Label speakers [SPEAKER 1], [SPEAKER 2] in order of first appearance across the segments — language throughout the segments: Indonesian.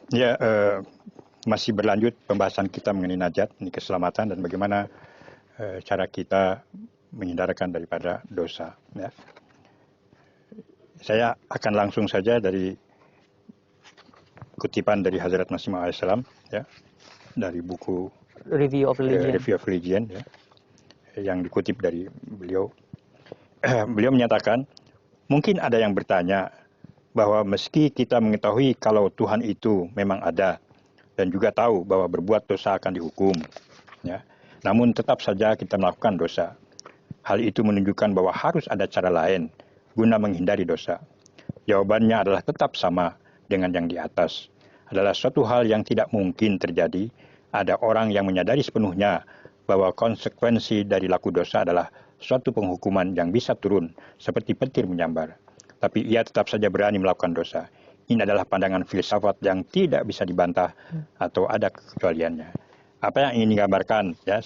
[SPEAKER 1] Ya, masih berlanjut pembahasan kita mengenai najat, ini keselamatan dan bagaimana cara kita menghindarkan daripada dosa. Ya. Saya akan langsung saja dari kutipan dari Hazrat Masih Maud Alaihissalam, ya, dari buku
[SPEAKER 2] Review of Religion.
[SPEAKER 1] Review of Religion, ya, yang dikutip dari beliau. Beliau menyatakan, mungkin ada yang bertanya bahwa meski kita mengetahui kalau Tuhan itu memang ada dan juga tahu bahwa berbuat dosa akan dihukum, ya, namun tetap saja kita melakukan dosa. Hal itu menunjukkan bahwa harus ada cara lain guna menghindari dosa. Jawabannya adalah tetap sama dengan yang di atas. Adalah suatu hal yang tidak mungkin terjadi. Ada orang yang menyadari sepenuhnya bahwa konsekuensi dari laku dosa adalah suatu penghukuman yang bisa turun seperti petir menyambar. Tapi ia tetap saja berani melakukan dosa. Ini adalah pandangan filsafat yang tidak bisa dibantah atau ada kekecualiannya. Apa yang ingin digambarkan, ya,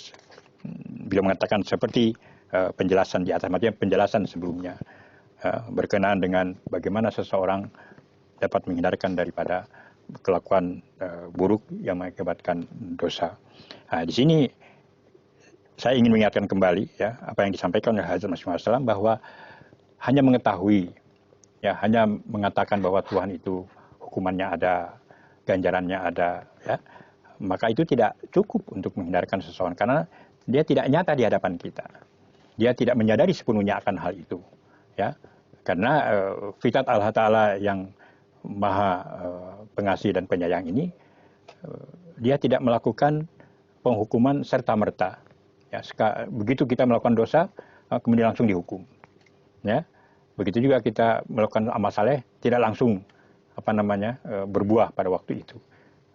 [SPEAKER 1] beliau mengatakan seperti penjelasan di atas, maksudnya penjelasan sebelumnya, berkenaan dengan bagaimana seseorang dapat menghindarkan daripada kelakuan buruk yang mengakibatkan dosa. Nah, di sini saya ingin mengingatkan kembali, ya, apa yang disampaikan oleh Hazrat Masih Maud Alaihissalam bahwa hanya mengetahui, ya, hanya mengatakan bahwa Tuhan itu hukumannya ada, ganjarannya ada, ya, maka itu tidak cukup untuk menghindarkan seseorang karena dia tidak nyata di hadapan kita. Dia tidak menyadari sepenuhnya akan hal itu, ya, karena fitrah Allah Ta'ala yang maha pengasih dan penyayang ini, dia tidak melakukan penghukuman serta-merta. Ya, begitu kita melakukan dosa, kemudian langsung dihukum. Ya, begitu juga kita melakukan amal saleh, tidak langsung berbuah pada waktu itu.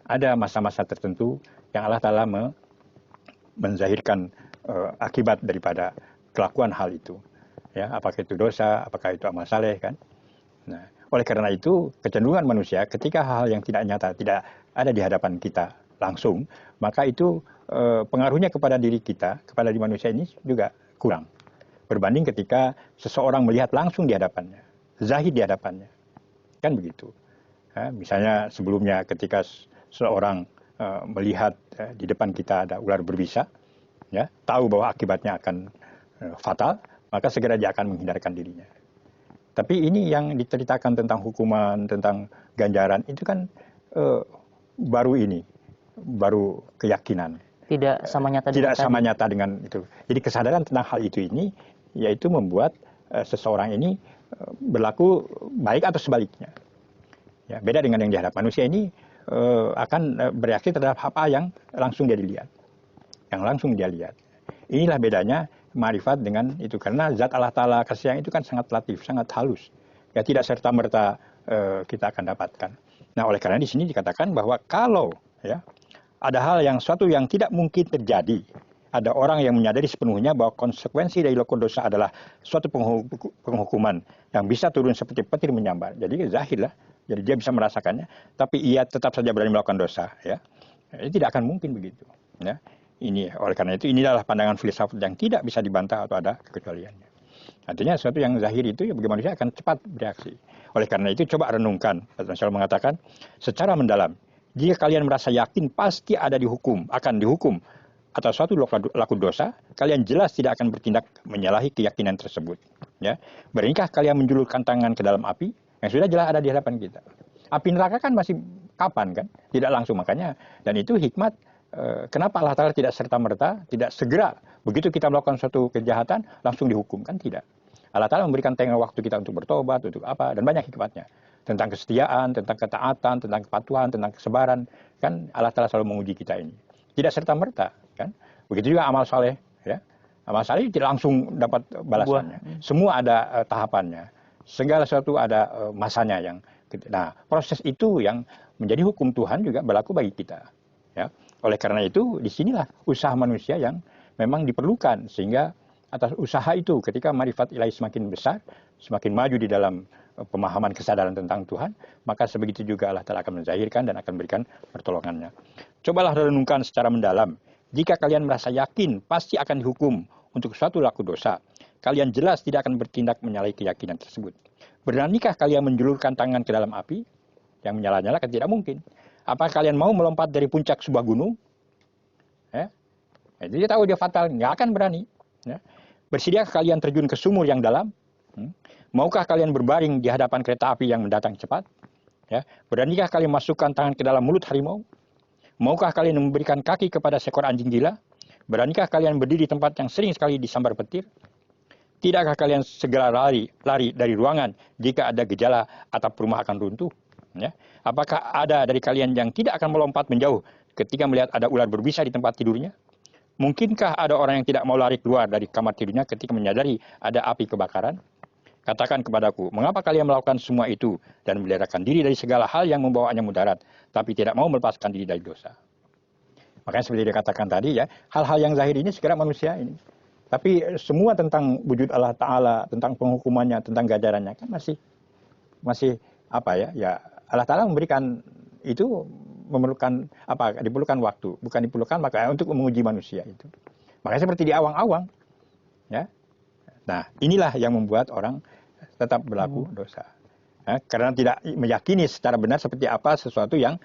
[SPEAKER 1] Ada masa-masa tertentu yang Allah Ta'ala menzahirkan akibat daripada kelakuan hal itu. Ya, apakah itu dosa, apakah itu amal saleh, kan? Nah, oleh karena itu, kecenderungan manusia ketika hal-hal yang tidak nyata, tidak ada di hadapan kita langsung, maka itu pengaruhnya kepada diri kita, kepada diri manusia ini juga kurang. Berbanding ketika seseorang melihat langsung di hadapannya, zahir di hadapannya. Kan begitu. Ya, misalnya sebelumnya ketika seseorang melihat di depan kita ada ular berbisa, ya, tahu bahwa akibatnya akan fatal, maka segera dia akan menghindarkan dirinya. Tapi ini yang diceritakan tentang hukuman, tentang ganjaran, itu kan baru keyakinan.
[SPEAKER 2] Tidak sama nyata
[SPEAKER 1] dengan itu. Jadi kesadaran tentang hal itu ini, yaitu membuat seseorang ini berlaku baik atau sebaliknya. Ya, beda dengan yang dihadap manusia ini akan bereaksi terhadap apa yang langsung dia dilihat. Yang langsung dia lihat. Inilah bedanya ma'rifat dengan itu, karena zat Allah Ta'ala kasih sayang itu kan sangat latif, sangat halus, ya, tidak serta-merta kita akan dapatkan. Nah, oleh karena di sini dikatakan bahwa kalau, ya, ada hal suatu yang tidak mungkin terjadi, ada orang yang menyadari sepenuhnya bahwa konsekuensi dari lakukan dosa adalah suatu penghukuman yang bisa turun seperti petir menyambar. Jadi zahir lah, jadi dia bisa merasakannya, tapi ia tetap saja berani melakukan dosa, ya. Ini tidak akan mungkin begitu, ya. Ini oleh karena itu inilah pandangan filsafat yang tidak bisa dibantah atau ada kekecualiannya. Artinya sesuatu yang zahir itu, ya, bagi manusia akan cepat bereaksi. Oleh karena itu coba renungkan. Rasulullah mengatakan secara mendalam, jika kalian merasa yakin pasti akan dihukum atas suatu laku dosa, kalian jelas tidak akan bertindak menyalahi keyakinan tersebut. Ya, beranikah kalian menjulurkan tangan ke dalam api yang sudah jelas ada di hadapan kita? Api neraka kan masih kapan, kan? Tidak langsung, makanya, dan itu hikmat. Kenapa Allah Ta'ala tidak serta-merta, tidak segera begitu kita melakukan suatu kejahatan langsung dihukum, kan tidak. Allah Ta'ala memberikan tengah waktu kita untuk bertobat, untuk apa, dan banyak hikmatnya. Tentang kesetiaan, tentang ketaatan, tentang kepatuhan, tentang kesabaran, kan Allah Ta'ala selalu menguji kita ini. Tidak serta-merta, kan. Begitu juga amal saleh, ya. Amal saleh tidak langsung dapat balasannya. Semua ada tahapannya. Segala sesuatu ada masanya nah, proses itu yang menjadi hukum Tuhan juga berlaku bagi kita, ya. Oleh karena itu, disinilah usaha manusia yang memang diperlukan. Sehingga atas usaha itu, ketika ma'rifat ilahi semakin besar, semakin maju di dalam pemahaman kesadaran tentang Tuhan, maka sebegitu juga Allah Ta'ala akan menzahirkan dan akan memberikan pertolongannya. Cobalah renungkan secara mendalam. Jika kalian merasa yakin pasti akan dihukum untuk suatu laku dosa, kalian jelas tidak akan bertindak menyalahi keyakinan tersebut. Beranikah kalian menjulurkan tangan ke dalam api yang menyala-nyala? Kan tidak mungkin. Apa kalian mau melompat dari puncak sebuah gunung? Ya. Jadi dia tahu dia fatal, nggak akan berani. Ya. Bersediakah kalian terjun ke sumur yang dalam? Maukah kalian berbaring di hadapan kereta api yang mendatang cepat? Ya. Beranikah kalian masukkan tangan ke dalam mulut harimau? Maukah kalian memberikan kaki kepada seekor anjing gila? Beranikah kalian berdiri di tempat yang sering sekali disambar petir? Tidakkah kalian segera lari dari ruangan jika ada gejala atap rumah akan runtuh? Ya. Apakah ada dari kalian yang tidak akan melompat menjauh ketika melihat ada ular berbisa di tempat tidurnya? Mungkinkah ada orang yang tidak mau lari keluar dari kamar tidurnya ketika menyadari ada api kebakaran? Katakan kepadaku, mengapa kalian melakukan semua itu dan melarikan diri dari segala hal yang membawanya mudarat, tapi tidak mau melepaskan diri dari dosa? Makanya seperti dikatakan tadi ya, hal-hal yang zahir ini segera manusia ini. Tapi semua tentang wujud Allah Ta'ala, tentang penghukumannya, tentang ganjarannya, kan masih apa ya? Ya Allah Ta'ala memberikan itu memerlukan apa? Diperlukan waktu, bukan diperlukan maka untuk menguji manusia itu. Makanya seperti di awang-awang, ya. Nah, inilah yang membuat orang tetap berlaku dosa, ya, karena tidak meyakini secara benar seperti apa sesuatu yang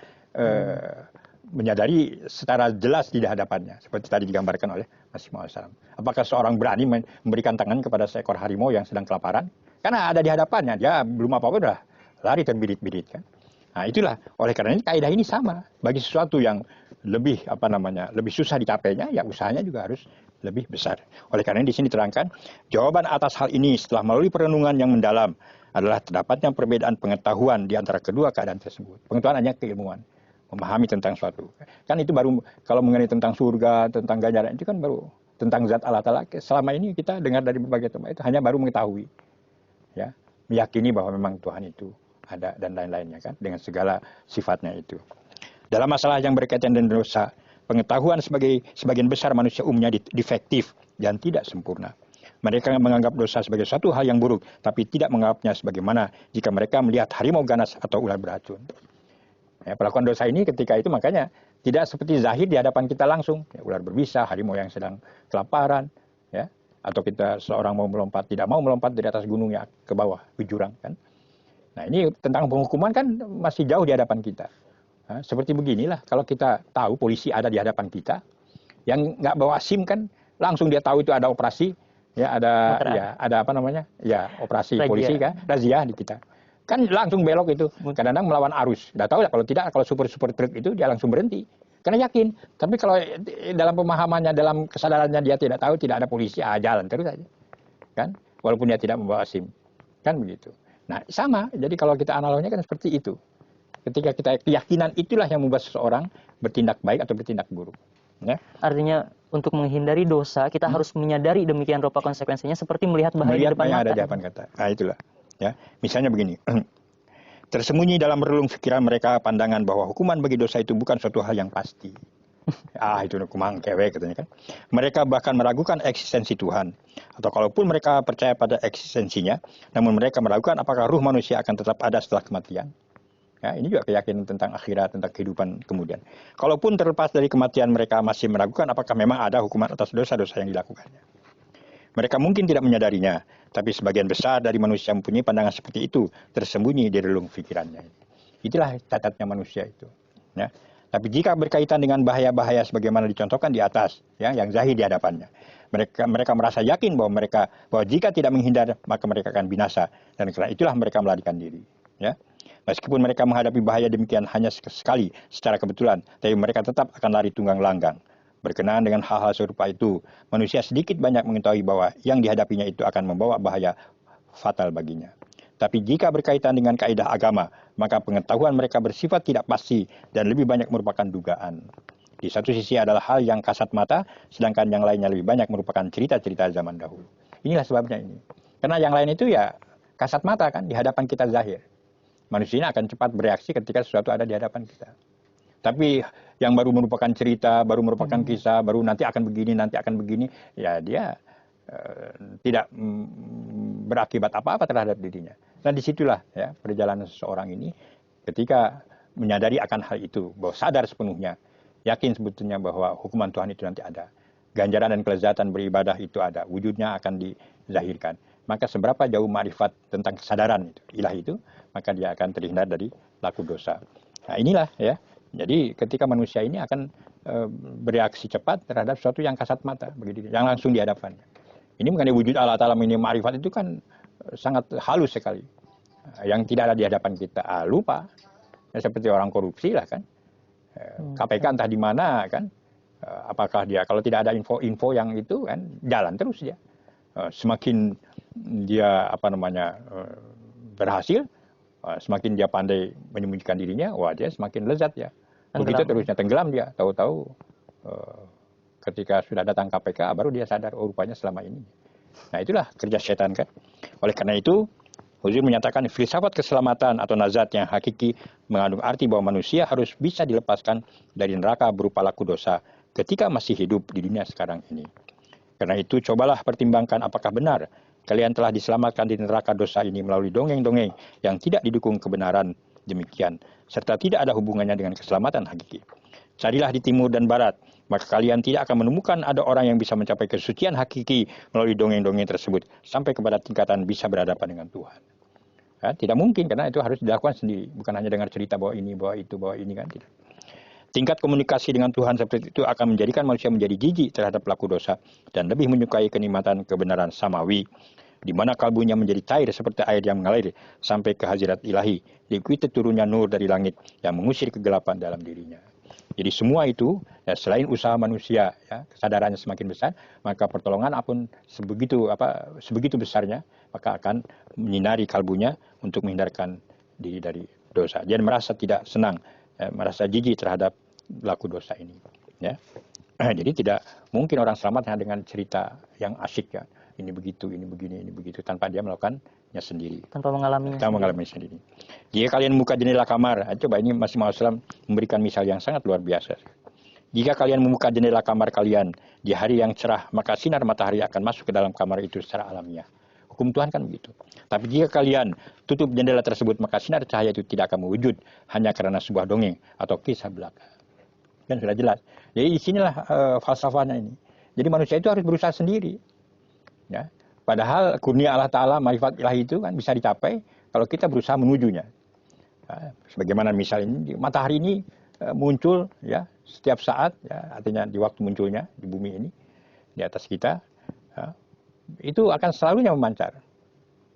[SPEAKER 1] menyadari secara jelas di hadapannya, seperti tadi digambarkan oleh Mas Muhammad. Apakah seorang berani memberikan tangan kepada seekor harimau yang sedang kelaparan? Karena ada di hadapannya, dia belum apa-apa udah lari terbirit-birit kan. Nah itulah, oleh karena ini kaidah ini sama. Bagi sesuatu yang lebih lebih susah dicapainya, ya usahanya juga harus lebih besar. Oleh karena di sini diterangkan, jawaban atas hal ini setelah melalui perenungan yang mendalam adalah terdapatnya perbedaan pengetahuan di antara kedua keadaan tersebut. Pengetahuan hanya keilmuan, memahami tentang suatu. Kan itu baru kalau mengenai tentang surga, tentang ganjaran itu kan baru tentang zat Allah Ta'ala. Selama ini kita dengar dari berbagai tempat itu hanya baru mengetahui, ya, meyakini bahwa memang Tuhan itu ada dan lain-lainnya kan dengan segala sifatnya itu. Dalam masalah yang berkaitan dengan dosa, pengetahuan sebagian besar manusia umumnya defektif dan tidak sempurna. Mereka menganggap dosa sebagai suatu hal yang buruk, tapi tidak menganggapnya sebagaimana jika mereka melihat harimau ganas atau ular beracun. Ya, pelakuan dosa ini ketika itu makanya tidak seperti zahir di hadapan kita langsung. Ya, ular berbisa, harimau yang sedang kelaparan, ya, atau kita seorang mau melompat, tidak mau melompat dari atas gunung ya ke bawah, ke jurang kan. Nah ini tentang penghukuman kan masih jauh di hadapan kita. Nah, seperti beginilah kalau kita tahu polisi ada di hadapan kita, yang nggak bawa SIM kan langsung dia tahu itu ada operasi, ya ada operasi
[SPEAKER 2] razia.
[SPEAKER 1] Polisi kan, razia di kita. Kan langsung belok itu, kadang-kadang melawan arus. Udah tahu ya kalau tidak, kalau super truk itu dia langsung berhenti. Karena yakin. Tapi kalau dalam pemahamannya, dalam kesadarannya dia tidak tahu, tidak ada polisi, jalan terus aja. Kan? Walaupun dia tidak membawa SIM. Kan begitu. Nah sama, jadi kalau kita analoginya kan seperti itu. Ketika kita keyakinan itulah yang membuat seseorang bertindak baik atau bertindak buruk. Ya.
[SPEAKER 2] Artinya untuk menghindari dosa kita harus menyadari demikian rupa konsekuensinya seperti melihat bahaya di depan mata.
[SPEAKER 1] Ada di depan kata. Nah itulah. Ya, misalnya begini. Tersembunyi dalam relung pikiran mereka pandangan bahwa hukuman bagi dosa itu bukan suatu hal yang pasti. Itu kumang kewek katanya kan. Mereka bahkan meragukan eksistensi Tuhan. Atau kalaupun mereka percaya pada eksistensinya, namun mereka meragukan apakah ruh manusia akan tetap ada setelah kematian. Ya, ini juga keyakinan tentang akhirat, tentang kehidupan kemudian. Kalaupun terlepas dari kematian, mereka masih meragukan apakah memang ada hukuman atas dosa-dosa yang dilakukannya. Mereka mungkin tidak menyadarinya, tapi sebagian besar dari manusia mempunyai pandangan seperti itu, tersembunyi di relung pikirannya. Itulah catatnya manusia itu. Ya. Tapi jika berkaitan dengan bahaya-bahaya sebagaimana dicontohkan di atas, ya, yang zahir di hadapannya, mereka merasa yakin bahwa jika tidak menghindar maka mereka akan binasa, dan karena itulah mereka melarikan diri. Ya. Meskipun mereka menghadapi bahaya demikian hanya sekali secara kebetulan, tapi mereka tetap akan lari tunggang langgang. Berkenaan dengan hal-hal serupa itu, manusia sedikit banyak mengetahui bahwa yang dihadapinya itu akan membawa bahaya fatal baginya. Tapi jika berkaitan dengan kaidah agama, maka pengetahuan mereka bersifat tidak pasti dan lebih banyak merupakan dugaan. Di satu sisi adalah hal yang kasat mata, sedangkan yang lainnya lebih banyak merupakan cerita-cerita zaman dahulu. Inilah sebabnya ini. Karena yang lain itu ya kasat mata kan, di hadapan kita zahir. Manusia ini akan cepat bereaksi ketika sesuatu ada di hadapan kita. Tapi yang baru merupakan cerita, baru merupakan kisah, baru nanti akan begini, ya dia tidak berakibat apa-apa terhadap dirinya. Nah disitulah ya perjalanan seseorang ini ketika menyadari akan hal itu, bahwa sadar sepenuhnya, yakin sebetulnya bahwa hukuman Tuhan itu nanti ada. Ganjaran dan kelezatan beribadah itu ada, wujudnya akan dizahirkan. Maka seberapa jauh ma'rifat tentang kesadaran itu, ilahi itu, maka dia akan terhindar dari laku dosa. Nah inilah ya Jadi ketika manusia ini akan bereaksi cepat terhadap sesuatu yang kasat mata, begitu, yang langsung di hadapannya. Ini mengenai wujud Allah Ta'ala, ini ma'rifat itu kan sangat halus sekali, yang tidak ada di hadapan kita. Lupa, ya, seperti orang korupsi lah kan. KPK entah di mana kan. Apakah dia, kalau tidak ada info-info yang itu kan, jalan terus dia. Semakin dia berhasil, semakin dia pandai menyembunyikan dirinya, wah dia semakin lezat ya. Begitu terusnya tenggelam dia. Tahu-tahu ketika sudah datang KPK baru dia sadar, oh rupanya selama ini. Nah itulah kerja setan kan. Oleh karena itu Huzur menyatakan filsafat keselamatan atau nazat yang hakiki mengandung arti bahwa manusia harus bisa dilepaskan dari neraka berupa laku dosa ketika masih hidup di dunia sekarang ini. Karena itu cobalah pertimbangkan apakah benar kalian telah diselamatkan di neraka dosa ini melalui dongeng-dongeng yang tidak didukung kebenaran demikian, serta tidak ada hubungannya dengan keselamatan hakiki. Carilah di timur dan barat, maka kalian tidak akan menemukan ada orang yang bisa mencapai kesucian hakiki melalui dongeng-dongeng tersebut, sampai kepada tingkatan bisa berhadapan dengan Tuhan. Ya, tidak mungkin, karena itu harus dilakukan sendiri, bukan hanya dengar cerita bahwa ini, bahwa itu, bahwa ini kan tidak. Tingkat komunikasi dengan Tuhan seperti itu akan menjadikan manusia menjadi jijik terhadap pelaku dosa dan lebih menyukai kenikmatan kebenaran samawi, di mana kalbunya menjadi cair seperti air yang mengalir sampai ke hadirat ilahi, diikuti turunnya nur dari langit yang mengusir kegelapan dalam dirinya. Jadi semua itu, ya, selain usaha manusia, ya, kesadarannya semakin besar, maka pertolongan pun sebegitu besarnya, maka akan menyinari kalbunya untuk menghindarkan diri dari dosa. Dia merasa tidak senang, merasa jijik terhadap laku dosa ini. Ya. Jadi tidak mungkin orang selamat hanya dengan cerita yang asyik ya. Ini begitu, ini begini, ini begitu, tanpa dia melakukannya sendiri.
[SPEAKER 2] Tanpa mengalaminya
[SPEAKER 1] sendiri. Jika kalian membuka jendela kamar, coba ini Masih Maud memberikan misal yang sangat luar biasa. Jika kalian membuka jendela kamar kalian di hari yang cerah, maka sinar matahari akan masuk ke dalam kamar itu secara alamiah. Hukum Tuhan kan begitu. Tapi jika kalian tutup jendela tersebut, maka sinar cahaya itu tidak akan mewujud hanya karena sebuah dongeng atau kisah belaka. Kan sudah jelas. Jadi di sinilah falsafahnya ini. Jadi manusia itu harus berusaha sendiri. Ya. Padahal kurnia Allah Ta'ala, marifat ilahi itu kan bisa dicapai kalau kita berusaha menujunya. Ya. Sebagaimana misal ini, matahari ini muncul ya setiap saat, ya, artinya di waktu munculnya di bumi ini, di atas kita, ya, itu akan selalunya memancar.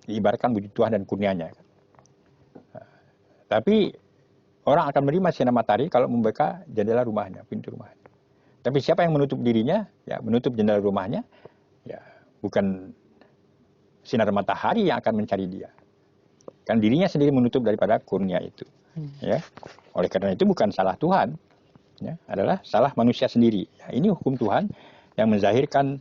[SPEAKER 1] Diibaratkan wujud Tuhan dan kurnianya. Tapi orang akan menerima sinar matahari kalau membuka jendela rumahnya, pintu rumahnya. Tapi siapa yang menutup dirinya, ya menutup jendela rumahnya, ya bukan sinar matahari yang akan mencari dia. Kan dirinya sendiri menutup daripada kurnia itu. Ya. Oleh karena itu bukan salah Tuhan, ya, adalah salah manusia sendiri. Ya, ini hukum Tuhan yang menzahirkan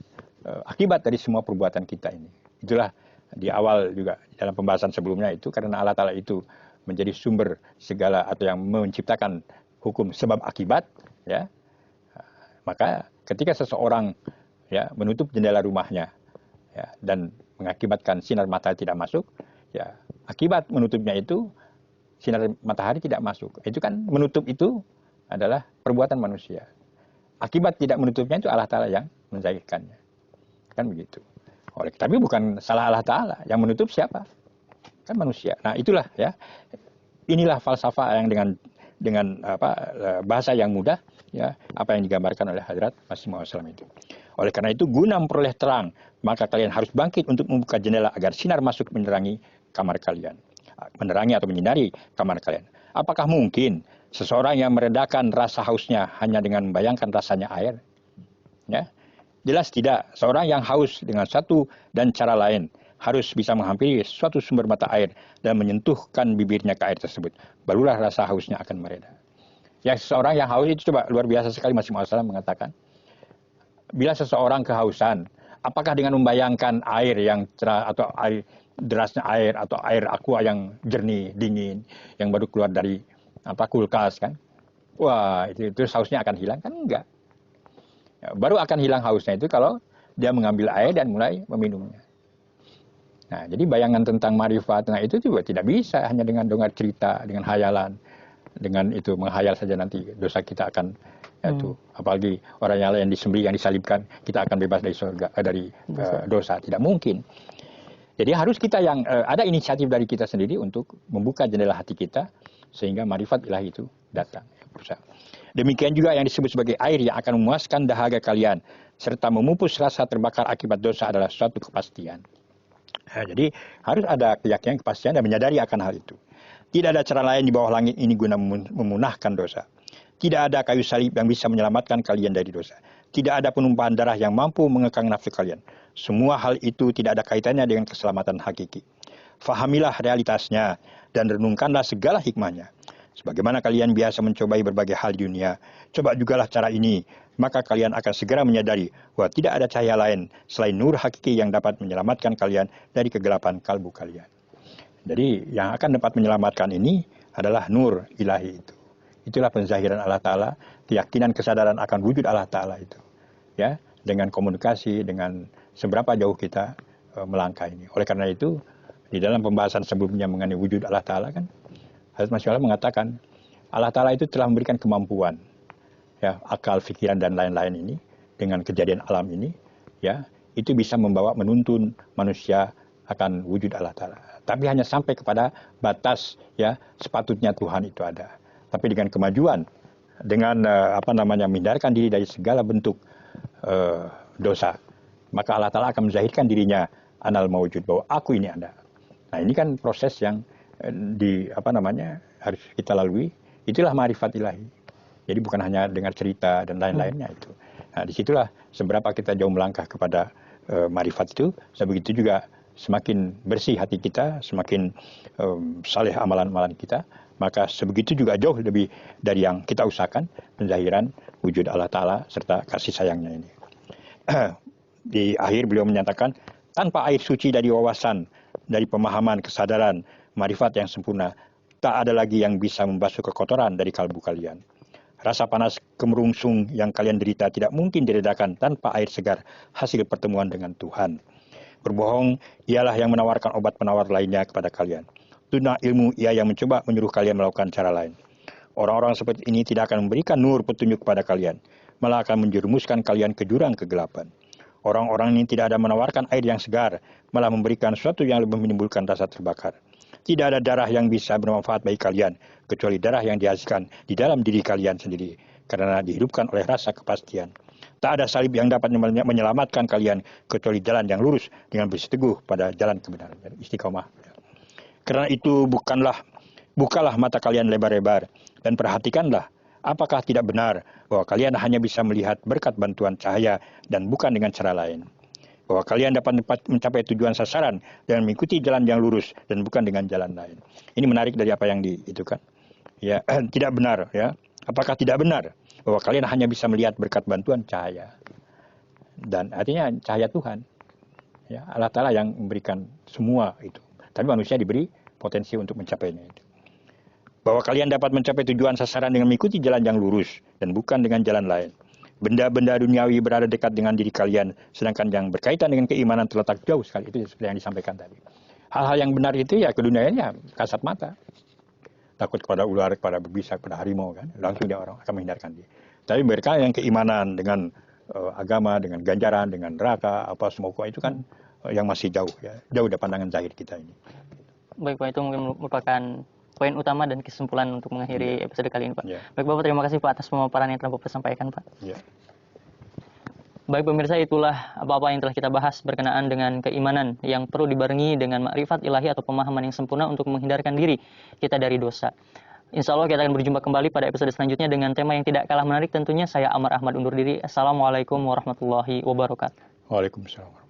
[SPEAKER 1] akibat dari semua perbuatan kita ini. Itulah di awal juga dalam pembahasan sebelumnya itu, karena Allah Ta'ala itu menjadi sumber segala atau yang menciptakan hukum sebab akibat, ya, maka ketika seseorang ya menutup jendela rumahnya, ya, dan mengakibatkan sinar matahari tidak masuk, ya akibat menutupnya itu sinar matahari tidak masuk. Itu kan menutup itu adalah perbuatan manusia. Akibat tidak menutupnya itu Allah Ta'ala yang menzahirkannya. Kan begitu. Tapi bukan salah Allah Ta'ala. Yang menutup siapa? Kan manusia. Nah itulah ya. Inilah falsafah yang dengan bahasa yang mudah, ya, apa yang digambarkan oleh Hadrat Masih Maud itu. Oleh karena itu guna memperoleh terang, maka kalian harus bangkit untuk membuka jendela agar sinar masuk menerangi kamar kalian. Menerangi atau menyinari kamar kalian. Apakah mungkin seseorang yang meredakan rasa hausnya hanya dengan membayangkan rasanya air? Ya. Jelas tidak. Seorang yang haus dengan satu dan cara lain harus bisa menghampiri suatu sumber mata air dan menyentuhkan bibirnya ke air tersebut. Barulah rasa hausnya akan mereda. Ya, seseorang yang haus itu coba luar biasa sekali. Masih Maud mengatakan, bila seseorang kehausan, apakah dengan membayangkan air yang cerah atau air derasnya air atau air aqua yang jernih, dingin, yang baru keluar dari kulkas kan? Wah, itu hausnya akan hilang kan? Enggak. Ya, baru akan hilang hausnya itu kalau dia mengambil air dan mulai meminumnya. Nah, jadi bayangan tentang marifat, nah itu juga tidak bisa hanya dengan dengar cerita, dengan hayalan, dengan itu menghayal saja nanti dosa kita akan itu, apalagi orang yang lain disembelih, yang disalibkan, kita akan bebas dari surga, dari dosa. Tidak mungkin. Jadi harus kita yang ada inisiatif dari kita sendiri untuk membuka jendela hati kita sehingga marifat ilahi itu datang. dosa. Demikian juga yang disebut sebagai air yang akan memuaskan dahaga kalian, serta memupus rasa terbakar akibat dosa adalah suatu kepastian. Nah, jadi harus ada keyakinan, kepastian, dan menyadari akan hal itu. Tidak ada cara lain di bawah langit ini guna memunahkan dosa. Tidak ada kayu salib yang bisa menyelamatkan kalian dari dosa. Tidak ada penumpahan darah yang mampu mengekang nafsu kalian. Semua hal itu tidak ada kaitannya dengan keselamatan hakiki. Fahamilah realitasnya dan renungkanlah segala hikmahnya. Sebagaimana kalian biasa mencobai berbagai hal di dunia, coba jugalah cara ini, maka kalian akan segera menyadari bahwa tidak ada cahaya lain selain nur hakiki yang dapat menyelamatkan kalian dari kegelapan kalbu kalian. Jadi yang akan dapat menyelamatkan ini adalah nur ilahi itu. Itulah penzahiran Allah Ta'ala, keyakinan kesadaran akan wujud Allah Ta'ala itu. Ya, dengan komunikasi, dengan seberapa jauh kita melangkah ini. Oleh karena itu, di dalam pembahasan sebelumnya mengenai wujud Allah Ta'ala kan, Hazrat Masya Allah mengatakan, Allah Ta'ala itu telah memberikan kemampuan, ya, akal, pikiran, dan lain-lain ini, dengan kejadian alam ini, ya, itu bisa membawa menuntun manusia akan wujud Allah Ta'ala. Tapi hanya sampai kepada batas, ya, sepatutnya Tuhan itu ada. Tapi dengan kemajuan, dengan menghindarkan diri dari segala bentuk dosa, maka Allah Ta'ala akan menzahirkan dirinya anal mawujud, bahwa aku ini ada. Nah, ini kan proses yang harus kita lalui. Itulah ma'rifat ilahi. Jadi bukan hanya dengar cerita dan lain-lainnya itu. Nah, disitulah seberapa kita jauh melangkah kepada ma'rifat itu, sebegitu juga semakin bersih hati kita, semakin saleh amalan-amalan kita, maka sebegitu juga jauh lebih dari yang kita usahakan, penzahiran wujud Allah Ta'ala serta kasih sayangnya ini. Di akhir beliau menyatakan, tanpa air suci dari wawasan, dari pemahaman, kesadaran, ma'rifat yang sempurna, tak ada lagi yang bisa membasuh kekotoran dari kalbu kalian. Rasa panas kemerungsung yang kalian derita tidak mungkin diredakan tanpa air segar hasil pertemuan dengan Tuhan. Berbohong ialah yang menawarkan obat penawar lainnya kepada kalian. Tuna ilmu ia yang mencoba menyuruh kalian melakukan cara lain. Orang-orang seperti ini tidak akan memberikan nur petunjuk kepada kalian, malah akan menjerumuskan kalian ke jurang kegelapan. Orang-orang ini tidak ada menawarkan air yang segar, malah memberikan sesuatu yang lebih menimbulkan rasa terbakar. Tidak ada darah yang bisa bermanfaat bagi kalian, kecuali darah yang dihasilkan di dalam diri kalian sendiri, karena dihidupkan oleh rasa kepastian. Tak ada salib yang dapat menyelamatkan kalian, kecuali jalan yang lurus dengan bersiteguh pada jalan kebenaran. Istiqomah. Karena itu bukalah mata kalian lebar-lebar, dan perhatikanlah, apakah tidak benar bahwa kalian hanya bisa melihat berkat bantuan cahaya dan bukan dengan cara lain. Bahwa kalian dapat mencapai tujuan sasaran dengan mengikuti jalan yang lurus dan bukan dengan jalan lain. Ini menarik dari apa yang kan. Ya, tidak benar, ya. Apakah tidak benar bahwa kalian hanya bisa melihat berkat bantuan cahaya? Dan artinya cahaya Tuhan. Ya, Allah Ta'ala yang memberikan semua itu. Tapi manusia diberi potensi untuk mencapainya itu. Bahwa kalian dapat mencapai tujuan sasaran dengan mengikuti jalan yang lurus dan bukan dengan jalan lain. Benda-benda duniawi berada dekat dengan diri kalian, sedangkan yang berkaitan dengan keimanan terletak jauh sekali. Itu seperti yang disampaikan tadi. Hal-hal yang benar itu ya keduniaannya kasat mata. Takut kepada ular, kepada berbisa, kepada harimau kan, langsung dia orang akan menghindarkan dia. Tapi mereka yang keimanan dengan agama, dengan ganjaran, dengan neraka, apa semua itu kan yang masih jauh, ya, jauh dari pandangan zahir kita ini.
[SPEAKER 2] Baik Pak, itu mungkin merupakan poin utama dan kesimpulan untuk mengakhiri episode kali ini Pak.
[SPEAKER 1] Ya.
[SPEAKER 2] Baik Bapak, terima kasih Pak atas pemaparan yang telah Bapak sampaikan Pak.
[SPEAKER 1] Ya.
[SPEAKER 2] Baik pemirsa, itulah apa-apa yang telah kita bahas berkenaan dengan keimanan yang perlu dibarengi dengan makrifat ilahi atau pemahaman yang sempurna untuk menghindarkan diri kita dari dosa. Insya Allah kita akan berjumpa kembali pada episode selanjutnya dengan tema yang tidak kalah menarik tentunya. Saya Amar Ahmad undur diri. Assalamualaikum warahmatullahi wabarakatuh.
[SPEAKER 1] Waalaikumsalam.